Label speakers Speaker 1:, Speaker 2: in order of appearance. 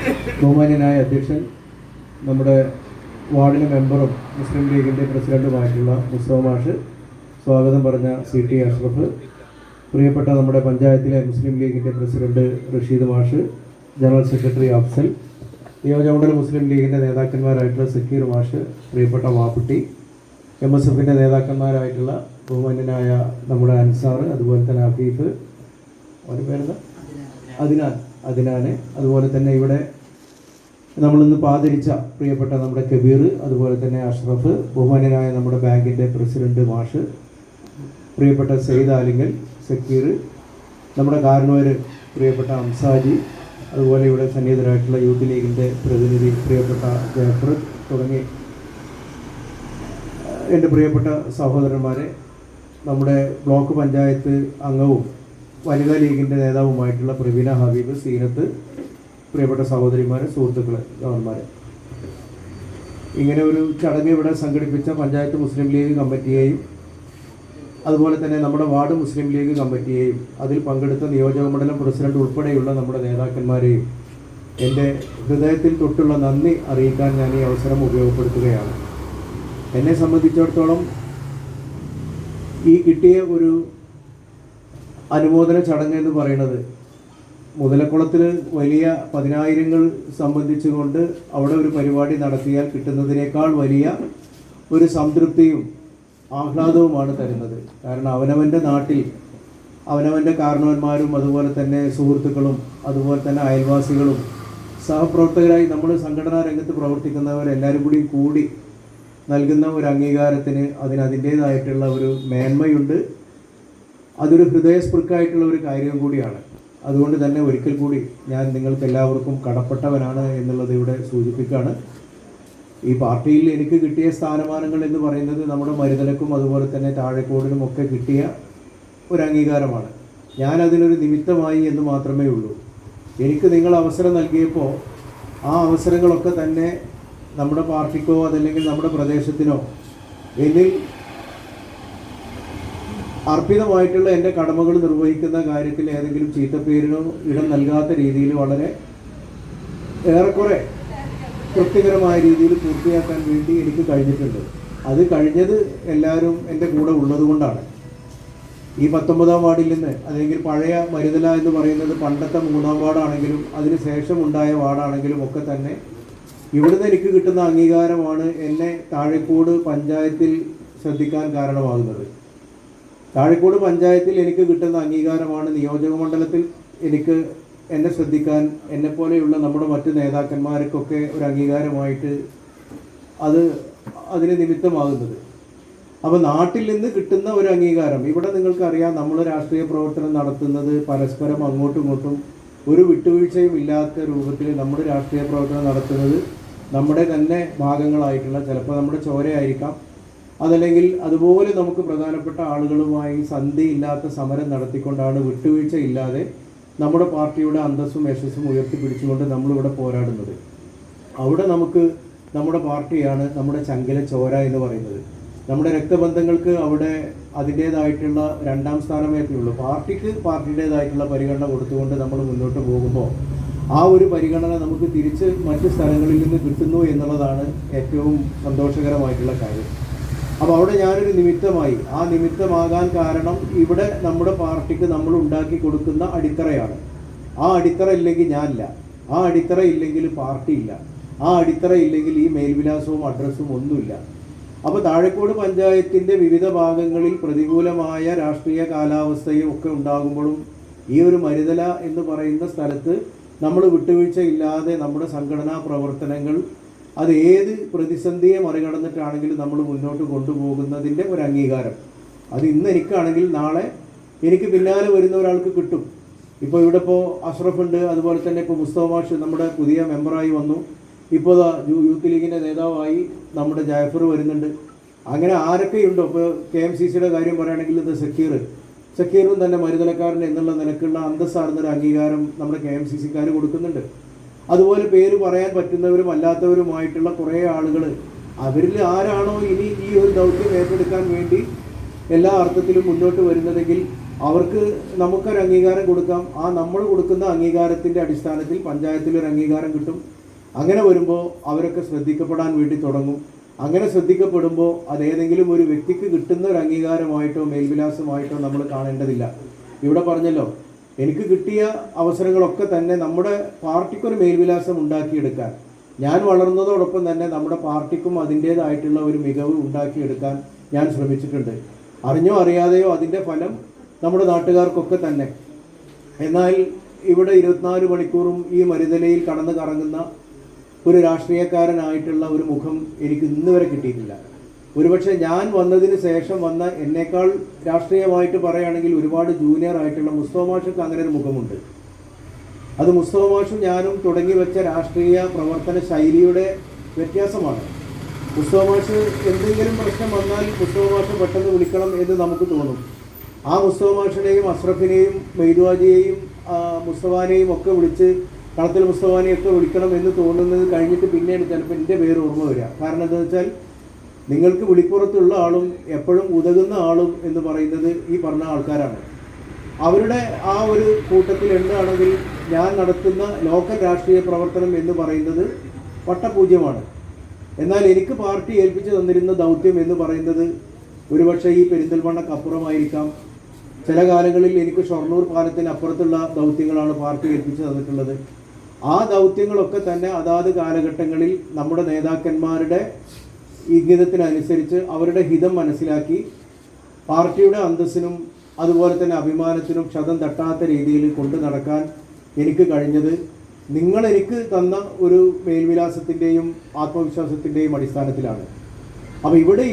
Speaker 1: ബഹുമാന്യനായ അധ്യക്ഷൻ, നമ്മുടെ വാർഡിലെ മെമ്പറും മുസ്ലിം ലീഗിൻ്റെ പ്രസിഡൻറ്റുമായിട്ടുള്ള മുസ്തഫ മാഷ്, സ്വാഗതം പറഞ്ഞ CT അഷ്റഫ്, പ്രിയപ്പെട്ട നമ്മുടെ പഞ്ചായത്തിലെ മുസ്ലിം ലീഗിൻ്റെ പ്രസിഡന്റ് റഷീദ് മാഷ്, ജനറൽ സെക്രട്ടറി അഫ്സൽ, നിയോജകമണ്ഡലം മുസ്ലിം ലീഗിൻ്റെ നേതാക്കന്മാരായിട്ടുള്ള സക്കീർ മാഷ്, പ്രിയപ്പെട്ട വാപ്പുട്ടി, MSFൻ്റെ നേതാക്കന്മാരായിട്ടുള്ള ബഹുമാന്യനായ നമ്മുടെ അൻസാർ, അതുപോലെ തന്നെ അഫീഫ്, അവരുടെ പേരെന്താ, അദിനാൻ, അതുപോലെ തന്നെ ഇവിടെ നമ്മളിന്ന് പാദരിച്ച പ്രിയപ്പെട്ട നമ്മുടെ കബീർ, അതുപോലെ തന്നെ അഷ്റഫ്, ബഹുമാന്യനായ നമ്മുടെ ബാങ്കിൻ്റെ പ്രസിഡന്റ് മാഷ്, പ്രിയപ്പെട്ട സെയ്ദ് ആലിങ്ങൽ, സക്കീർ, നമ്മുടെ കാരണവർ പ്രിയപ്പെട്ട അംസാജി, അതുപോലെ ഇവിടെ സന്നിഹിതരായിട്ടുള്ള യൂത്ത് ലീഗിൻ്റെ പ്രതിനിധി പ്രിയപ്പെട്ട ജാഫർ തുടങ്ങി എൻ്റെ പ്രിയപ്പെട്ട സഹോദരന്മാരെ, നമ്മുടെ ബ്ലോക്ക് പഞ്ചായത്ത് അംഗവും വനിതാ ലീഗിൻ്റെ നേതാവുമായിട്ടുള്ള പ്രവീണ ഹബീബ്, സീനത്ത്, പ്രിയപ്പെട്ട സഹോദരിമാരെ, സുഹൃത്തുക്കളെ, ഗവർമാരെ, ഇങ്ങനെ ഒരു ചടങ്ങ് ഇവിടെ സംഘടിപ്പിച്ച പഞ്ചായത്ത് മുസ്ലിം ലീഗ് കമ്മിറ്റിയെയും അതുപോലെ തന്നെ നമ്മുടെ വാർഡ് മുസ്ലിം ലീഗ് കമ്മിറ്റിയെയും അതിൽ പങ്കെടുത്ത നിയോജക മണ്ഡലം പ്രസിഡന്റ് ഉൾപ്പെടെയുള്ള നമ്മുടെ നേതാക്കന്മാരെയും എൻ്റെ ഹൃദയത്തിൽ തൊട്ടുള്ള നന്ദി അറിയിക്കാൻ ഞാൻ ഈ അവസരം ഉപയോഗപ്പെടുത്തുകയാണ്. എന്നെ സംബന്ധിച്ചിടത്തോളം ഈ കിട്ടിയ ഒരു അനുമോദന ചടങ്ങ് എന്ന് പറയുന്നത് മുതലക്കുളത്തിൽ വലിയ 10,000 സംബന്ധിച്ചുകൊണ്ട് അവിടെ ഒരു പരിപാടി നടത്തിയാൽ കിട്ടുന്നതിനേക്കാൾ വലിയ ഒരു സംതൃപ്തിയും ആഹ്ലാദവുമാണ് തരുന്നത്. കാരണം അവനവൻ്റെ നാട്ടിൽ അവനവൻ്റെ കാരണവന്മാരും അതുപോലെ തന്നെ സുഹൃത്തുക്കളും അതുപോലെ തന്നെ അയൽവാസികളും സഹപ്രവർത്തകരായി നമ്മൾ സംഘടനാ രംഗത്ത് പ്രവർത്തിക്കുന്നവരെല്ലാവരും കൂടി നൽകുന്ന ഒരു അംഗീകാരത്തിന് അതിൻ്റേതായിട്ടുള്ള ഒരു മേന്മയുണ്ട്. അതൊരു ഹൃദയസ്പൃക്കായിട്ടുള്ള ഒരു കാര്യം കൂടിയാണ്. അതുകൊണ്ട് തന്നെ ഒരിക്കൽ കൂടി ഞാൻ നിങ്ങൾക്ക് എല്ലാവർക്കും കടപ്പെട്ടവനാണ് എന്നുള്ളത് ഇവിടെ സൂചിപ്പിക്കുകയാണ്. ഈ പാർട്ടിയിൽ എനിക്ക് കിട്ടിയ സ്ഥാനമാനങ്ങൾ എന്ന് പറയുന്നത് നമ്മുടെ മരുതലക്കും അതുപോലെ തന്നെ താഴെക്കോടിനും ഒക്കെ കിട്ടിയ ഒരു അംഗീകാരമാണ്. ഞാൻ അതിനൊരു നിമിത്തമായി എന്ന് മാത്രമേ ഉള്ളൂ. എനിക്ക് നിങ്ങൾ അവസരം നൽകിയപ്പോൾ ആ അവസരങ്ങളൊക്കെ തന്നെ നമ്മുടെ പാർട്ടിക്കോ അതല്ലെങ്കിൽ നമ്മുടെ പ്രദേശത്തിനോ എന്നിൽ അർപ്പിതമായിട്ടുള്ള എൻ്റെ കടമകൾ നിർവഹിക്കുന്ന കാര്യത്തിൽ ഏതെങ്കിലും ചീത്തപ്പേരിനോ ഇടം നൽകാത്ത രീതിയിൽ വളരെ ഏറെക്കുറെ തൃപ്തികരമായ രീതിയിൽ പൂർത്തിയാക്കാൻ വേണ്ടി എനിക്ക് കഴിഞ്ഞിട്ടുണ്ട്. അത് കഴിഞ്ഞത് എല്ലാവരും എൻ്റെ കൂടെ ഉള്ളത് കൊണ്ടാണ്. ഈ 19-ാം വാർഡിൽ നിന്ന് അല്ലെങ്കിൽ പഴയ മരുതല എന്ന് പറയുന്നത് പണ്ടത്തെ 3-ാം വാർഡാണെങ്കിലും അതിന് ശേഷം ഉണ്ടായ വാർഡാണെങ്കിലും ഒക്കെ തന്നെ ഇവിടുന്ന് എനിക്ക് കിട്ടുന്ന അംഗീകാരമാണ് എന്നെ താഴെക്കോട് പഞ്ചായത്തിൽ ശ്രദ്ധിക്കാൻ കാരണമാകുന്നത്. താഴെക്കോട് പഞ്ചായത്തിൽ എനിക്ക് കിട്ടുന്ന അംഗീകാരമാണ് നിയോജക മണ്ഡലത്തിൽ എന്നെ ശ്രദ്ധിക്കാൻ എന്നെപ്പോലെയുള്ള നമ്മുടെ മറ്റ് നേതാക്കന്മാർക്കൊക്കെ ഒരു അംഗീകാരമായിട്ട് അതിന് നിമിത്തമാകുന്നത്. അപ്പോൾ നാട്ടിൽ നിന്ന് കിട്ടുന്ന ഒരു അംഗീകാരം, ഇവിടെ നിങ്ങൾക്കറിയാം നമ്മൾ രാഷ്ട്രീയ പ്രവർത്തനം നടത്തുന്നത് പരസ്പരം അങ്ങോട്ടും ഇങ്ങോട്ടും ഒരു വിട്ടുവീഴ്ചയും ഇല്ലാത്ത രൂപത്തിൽ നമ്മുടെ രാഷ്ട്രീയ പ്രവർത്തനം നടത്തുന്നത് നമ്മുടെ തന്നെ ഭാഗങ്ങളായിട്ടുള്ള, ചിലപ്പോൾ നമ്മുടെ ചോരയായിരിക്കാം, അതല്ലെങ്കിൽ അതുപോലെ നമുക്ക് പ്രധാനപ്പെട്ട ആളുകളുമായി സന്ധിയില്ലാത്ത സമരം നടത്തിക്കൊണ്ടാണ് വിട്ടുവീഴ്ച ഇല്ലാതെ നമ്മുടെ പാർട്ടിയുടെ അന്തസ്സും യശസ്സും ഉയർത്തിപ്പിടിച്ചുകൊണ്ട് നമ്മളിവിടെ പോരാടുന്നത്. അവിടെ നമുക്ക് നമ്മുടെ പാർട്ടിയാണ് നമ്മുടെ ചങ്കിലെ ചോര എന്ന് പറയുന്നത്. നമ്മുടെ രക്തബന്ധങ്ങൾക്ക് അവിടെ അതിൻ്റേതായിട്ടുള്ള 2ാം സ്ഥാനമേ ഉള്ളൂ. പാർട്ടിക്ക് പാർട്ടിയുടേതായിട്ടുള്ള പരിഗണന കൊടുത്തുകൊണ്ട് നമ്മൾ മുന്നോട്ട് പോകുമ്പോൾ ആ ഒരു പരിഗണന നമുക്ക് തിരിച്ച് മറ്റ് സ്ഥലങ്ങളിൽ നിന്ന് കിട്ടുന്നു എന്നുള്ളതാണ് ഏറ്റവും സന്തോഷകരമായിട്ടുള്ള കാര്യം. അപ്പോൾ അവിടെ ഞാനൊരു നിമിത്തമായി, ആ നിമിത്തമാകാൻ കാരണം ഇവിടെ നമ്മുടെ പാർട്ടിക്ക് നമ്മൾ ഉണ്ടാക്കി കൊടുക്കുന്ന അടിത്തറയാണ്. ആ അടിത്തറ ഇല്ലെങ്കിൽ ഞാനില്ല, ആ അടിത്തറ ഇല്ലെങ്കിൽ പാർട്ടിയില്ല, ആ അടിത്തറ ഇല്ലെങ്കിൽ ഈ മേൽവിലാസവും അഡ്രസ്സും ഒന്നുമില്ല. അപ്പോൾ താഴെക്കോട് പഞ്ചായത്തിൻ്റെ വിവിധ ഭാഗങ്ങളിൽ പ്രതികൂലമായ രാഷ്ട്രീയ കാലാവസ്ഥയും ഒക്കെ ഉണ്ടാകുമ്പോഴും ഈ ഒരു മരുതല എന്ന് പറയുന്ന സ്ഥലത്ത് നമ്മൾ വിട്ടുവീഴ്ചയില്ലാതെ നമ്മുടെ സംഘടനാ പ്രവർത്തനങ്ങൾ അത് ഏത് പ്രതിസന്ധിയെ മറികടന്നിട്ടാണെങ്കിലും നമ്മൾ മുന്നോട്ട് കൊണ്ടുപോകുന്നതിൻ്റെ ഒരു അംഗീകാരം, അത് ഇന്ന് എനിക്കാണെങ്കിൽ നാളെ എനിക്ക് പിന്നാലെ വരുന്ന ഒരാൾക്ക് കിട്ടും. ഇപ്പോൾ ഇവിടെ അഷ്റഫ് ഉണ്ട്, അതുപോലെ തന്നെ ഇപ്പോൾ മുസ്തഫ മാഷ് നമ്മുടെ പുതിയ മെമ്പറായി വന്നു, ഇപ്പോൾ യൂത്ത് ലീഗിൻ്റെ നേതാവായി നമ്മുടെ ജാഫർ വരുന്നുണ്ട്. അങ്ങനെ ആരൊക്കെയുണ്ടോ, ഇപ്പോൾ KMCCയുടെ കാര്യം പറയുകയാണെങ്കിൽ ഇത് സക്കീറും തന്നെ മരുതലക്കാരൻ എന്നുള്ള നിലക്കുള്ള അന്തസ്സാർന്നൊരു അംഗീകാരം നമ്മുടെ KMCCക്കാർ കൊടുക്കുന്നുണ്ട്. അതുപോലെ പേര് പറയാൻ പറ്റുന്നവരും അല്ലാത്തവരുമായിട്ടുള്ള കുറേ ആളുകൾ, അവരിൽ ആരാണോ ഇനി ഈ ഒരു ദൗത്യം ഏറ്റെടുക്കാൻ വേണ്ടി എല്ലാ അർത്ഥത്തിലും മുന്നോട്ട് വരുന്നതെങ്കിൽ അവർക്ക് നമുക്കൊരു അംഗീകാരം കൊടുക്കാം. ആ നമ്മൾ കൊടുക്കുന്ന അംഗീകാരത്തിൻ്റെ അടിസ്ഥാനത്തിൽ പഞ്ചായത്തിലൊരു അംഗീകാരം കിട്ടും. അങ്ങനെ വരുമ്പോൾ അവരൊക്കെ ശ്രദ്ധിക്കപ്പെടാൻ വേണ്ടി തുടങ്ങും. അങ്ങനെ ശ്രദ്ധിക്കപ്പെടുമ്പോൾ അതേതെങ്കിലും ഒരു വ്യക്തിക്ക് കിട്ടുന്ന ഒരു അംഗീകാരമായിട്ടോ മേൽവിലാസമായിട്ടോ നമ്മൾ കാണേണ്ടതില്ല. ഇവിടെ പറഞ്ഞല്ലോ, എനിക്ക് കിട്ടിയ അവസരങ്ങളൊക്കെ തന്നെ നമ്മുടെ പാർട്ടിക്കൊരു മേൽവിലാസം ഉണ്ടാക്കിയെടുക്കാൻ, ഞാൻ വളർന്നതോടൊപ്പം തന്നെ നമ്മുടെ പാർട്ടിക്കും അതിൻ്റേതായിട്ടുള്ള ഒരു മികവ് ഉണ്ടാക്കിയെടുക്കാൻ ഞാൻ ശ്രമിച്ചിട്ടുണ്ട്. അറിഞ്ഞോ അറിയാതെയോ അതിൻ്റെ ഫലം നമ്മുടെ നാട്ടുകാർക്കൊക്കെ തന്നെ. എന്നാൽ ഇവിടെ 24 മണിക്കൂറും ഈ മരുതലയിൽ കടന്നു കറങ്ങുന്ന ഒരു രാഷ്ട്രീയക്കാരനായിട്ടുള്ള ഒരു മുഖം എനിക്ക് ഇന്ന് വരെ കിട്ടിയിട്ടില്ല. ഒരുപക്ഷെ ഞാൻ വന്നതിന് ശേഷം വന്ന എന്നേക്കാൾ രാഷ്ട്രീയമായിട്ട് പറയുകയാണെങ്കിൽ ഒരുപാട് ജൂനിയർ ആയിട്ടുള്ള മുസ്തഫ മാഷക്ക് അങ്ങനെ ഒരു മുഖമുണ്ട്. അത് മുസ്തഫ മാഷും ഞാനും തുടങ്ങി വെച്ച രാഷ്ട്രീയ പ്രവർത്തന ശൈലിയുടെ വ്യത്യാസമാണ്. മുസ്തഫ മാഷ് എന്തെങ്കിലും പ്രശ്നം വന്നാൽ മുസ്തഫ മാഷ് പെട്ടെന്ന് വിളിക്കണം എന്ന് നമുക്ക് തോന്നും. ആ മുസ്തഫ മാഷിനെയും അഷ്റഫിനെയും മെയ്തുവാജിയെയും മുസ്തഫാനെയും ഒക്കെ വിളിച്ച് കളത്തിൽ മുസ്തഫാനെയൊക്കെ വിളിക്കണം എന്ന് തോന്നുന്നത് കഴിഞ്ഞിട്ട് പിന്നീട് ചിലപ്പോൾ എൻ്റെ പേര് ഓർമ്മ വരിക. കാരണം എന്താണെന്ന് വെച്ചാൽ നിങ്ങൾക്ക് വിളിപ്പുറത്തുള്ള ആളും എപ്പോഴും ഉതകുന്ന ആളും എന്ന് പറയുന്നത് ഈ പറഞ്ഞ ആൾക്കാരാണ്. അവരുടെ ആ ഒരു കൂട്ടത്തിൽ എന്താണെങ്കിൽ ഞാൻ നടത്തുന്ന ലോക്കൽ രാഷ്ട്രീയ പ്രവർത്തനം എന്ന് പറയുന്നത് വട്ടപൂജ്യമാണ്. എന്നാൽ എനിക്ക് പാർട്ടി ഏൽപ്പിച്ചു തന്നിരുന്ന ദൗത്യം എന്ന് പറയുന്നത് ഒരുപക്ഷെ ഈ പെരിന്തൽമണ്ണക്കപ്പുറമായിരിക്കാം. ചില കാലങ്ങളിൽ എനിക്ക് ഷൊർണൂർ പാലത്തിന് അപ്പുറത്തുള്ള ദൗത്യങ്ങളാണ് പാർട്ടി ഏൽപ്പിച്ചു തന്നിട്ടുള്ളത്. ആ ദൗത്യങ്ങളൊക്കെ തന്നെ അതാത് കാലഘട്ടങ്ങളിൽ നമ്മുടെ നേതാക്കന്മാരുടെ ഇംഗിതത്തിനനുസരിച്ച് അവരുടെ ഹിതം മനസ്സിലാക്കി പാർട്ടിയുടെ അന്തസ്സിനും അതുപോലെ തന്നെ അഭിമാനത്തിനും ക്ഷതം തട്ടാത്ത രീതിയിൽ കൊണ്ടു നടക്കാൻ എനിക്ക് കഴിഞ്ഞത് നിങ്ങൾ എനിക്ക് തന്ന ഒരു മേൽവിലാസത്തിൻ്റെയും ആത്മവിശ്വാസത്തിൻ്റെയും അടിസ്ഥാനത്തിലാണ്. അപ്പോൾ ഇവിടെ